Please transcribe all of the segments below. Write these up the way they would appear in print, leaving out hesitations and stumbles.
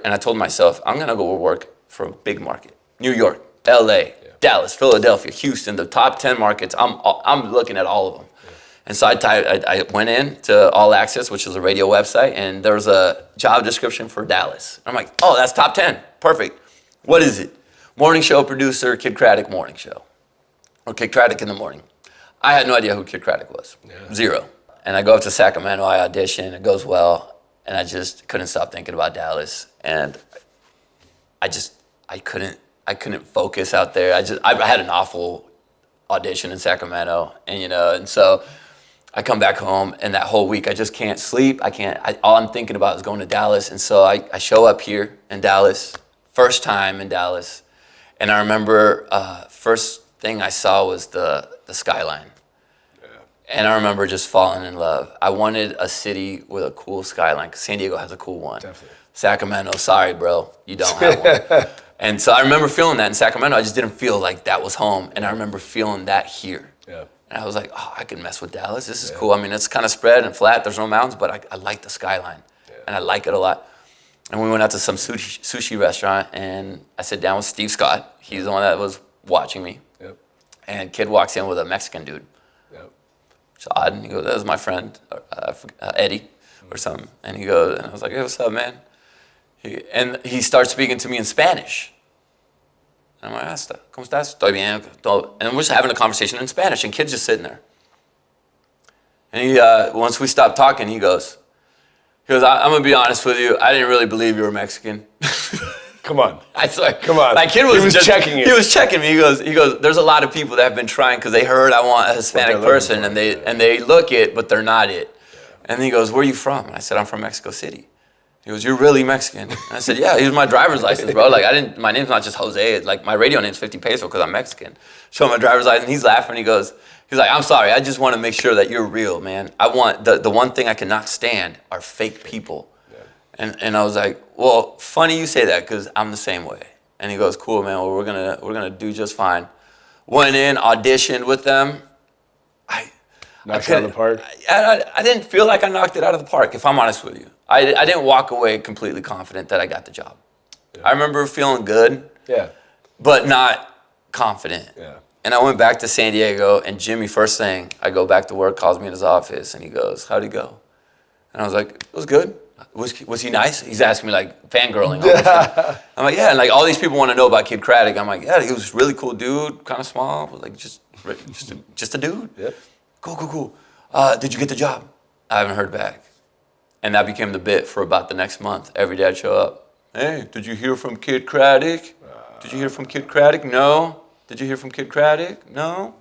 and I told myself, I'm going to go work for a big market. New York, LA, Dallas, Philadelphia, Houston, the top 10 markets. I'm looking at all of them. Yeah. And so I went in to All Access, which is a radio website, and there was a job description for Dallas. I'm like, oh, that's top 10. Perfect. What is it? Morning show producer, Kidd Kraddick Morning Show. Or Kidd Kraddick in the morning. I had no idea who Kidd Kraddick was. Yeah. Zero. And I go up to Sacramento, I audition, it goes well, and I just couldn't stop thinking about Dallas. And I couldn't focus out there. I had an awful audition in Sacramento, and so I come back home, and that whole week I just can't sleep. All I'm thinking about is going to Dallas, and so I show up here in Dallas, first time in Dallas, and I remember first thing I saw was the skyline. Yeah. And I remember just falling in love. I wanted a city with a cool skyline, because San Diego has a cool one. Definitely. Sacramento, sorry, bro, you don't have one. And so I remember feeling that in Sacramento. I just didn't feel like that was home. And I remember feeling that here. Yeah. And I was like, oh, I can mess with Dallas. This is cool. I mean, it's kind of spread and flat. There's no mountains, but I like the skyline. Yeah. And I like it a lot. And we went out to some sushi restaurant, and I sat down with Steve Scott. He's the one that was watching me. Yep. And Kidd walks in with a Mexican dude. Yep. It's odd. And he goes, that was my friend, Eddie, or something. And he goes, and I was like, hey, what's up, man? And he starts speaking to me in Spanish. And I'm like, ¿cómo estás? Estoy bien. And we're just having a conversation in Spanish, and Kidd's just sitting there. And he, once we stopped talking, he goes, I'm going to be honest with you, I didn't really believe you were Mexican. Come on. I swear. Come on. Like, Kidd was he was just checking it. He was checking me. He goes, there's a lot of people that have been trying because they heard I want a Hispanic person, and they look it, but they're not it. Yeah. And he goes, where are you from? And I said, I'm from Mexico City. He goes, you're really Mexican? And I said, yeah, here's my driver's license, bro. Like, my name's not just Jose. Like, my radio name's 50 peso because I'm Mexican. Show him my driver's license. He's laughing. He's like, I'm sorry. I just want to make sure that you're real, man. I want, the one thing I cannot stand are fake people. Yeah. And I was like, well, funny you say that because I'm the same way. And he goes, cool, man. Well, we're gonna do just fine. Went in, auditioned with them. Knocked it out of the park? I didn't feel like I knocked it out of the park, if I'm honest with you. I didn't walk away completely confident that I got the job. Yeah. I remember feeling good, but not confident. Yeah. And I went back to San Diego, and Jimmy, first thing, I go back to work, calls me in his office, and he goes, how'd it go? And I was like, it was good. Was he nice? He's asking me, like, fangirling. I'm like, yeah, and like all these people want to know about Kidd Kraddick. I'm like, yeah, he was a really cool dude, kind of small, like just a dude. Yep. Cool. Did you get the job? I haven't heard back. And that became the bit for about the next month. Every day I'd show up. Hey, did you hear from Kidd Kraddick? Did you hear from Kidd Kraddick? No. Did you hear from Kidd Kraddick? No.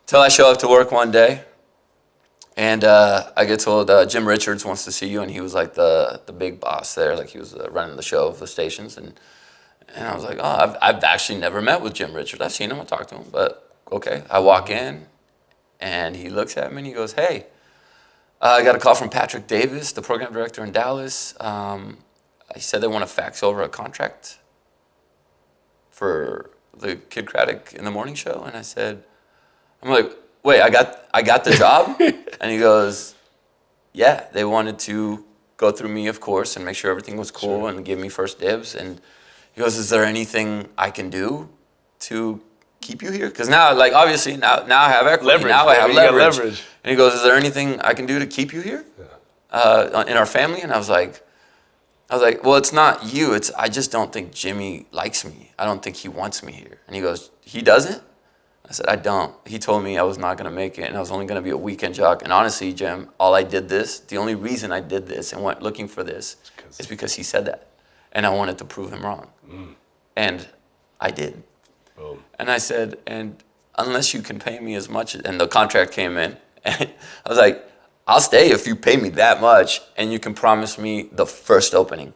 Till I show up to work one day, and I get told Jim Richards wants to see you, and he was like the big boss there, like he was running the show of the stations, and I was like, oh, I've actually never met with Jim Richards. I've seen him, I talked to him, but okay. I walk in, and he looks at me, and he goes, hey. I got a call from Patrick Davis, the program director in Dallas. He said they want to fax over a contract for the Kidd Kraddick in the morning show. And I said, I'm like, wait, I got the job? And he goes, yeah, they wanted to go through me, of course, and make sure everything was cool and give me first dibs. And he goes, is there anything I can do to keep you here? Because now, like, obviously, now I have equity. Leverage, now I have leverage. And he goes, is there anything I can do to keep you here in our family? And I was like, well, it's not you. I just don't think Jimmy likes me. I don't think he wants me here. And he goes, he doesn't? I said, I don't. He told me I was not going to make it, and I was only going to be a weekend jock. And honestly, Jim, the only reason I did this and went looking for this is because he said that. And I wanted to prove him wrong. And I did. Boom. And I said, and unless you can pay me as much, and the contract came in, and I was like, I'll stay if you pay me that much, and you can promise me the first opening.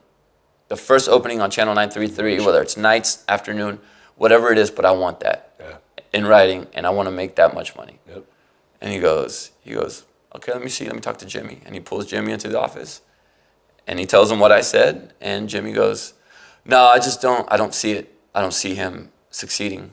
The first opening on Channel 933, whether it's nights, afternoon, whatever it is, but I want that in writing, and I want to make that much money. Yep. And he goes, okay, let me talk to Jimmy. And he pulls Jimmy into the office, and he tells him what I said, and Jimmy goes, no, I don't see it. I don't see him succeeding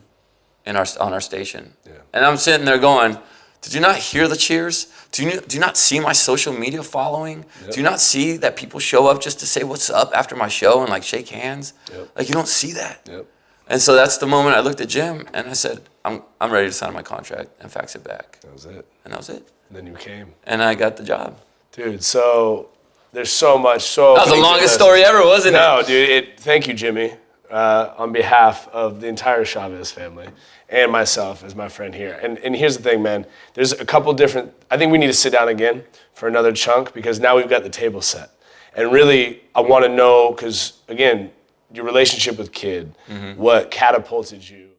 on our station. Yeah. And I'm sitting there going, did you not hear the cheers? Do you not see my social media following? Yep. Do you not see that people show up just to say what's up after my show and like shake hands? Yep. Like you don't see that. Yep. And so that's the moment I looked at Jim and I said, I'm ready to sign my contract and fax it back. That was it. And that was it. And then you came. And I got the job. Dude, so there's so much. That was the longest story ever, wasn't it? No, dude. Thank you, Jimmy, on behalf of the entire Chavez family and myself as my friend here. And here's the thing, man. There's a couple different. I think we need to sit down again for another chunk because now we've got the table set. And really, I want to know because again, your relationship with Kidd, what catapulted you.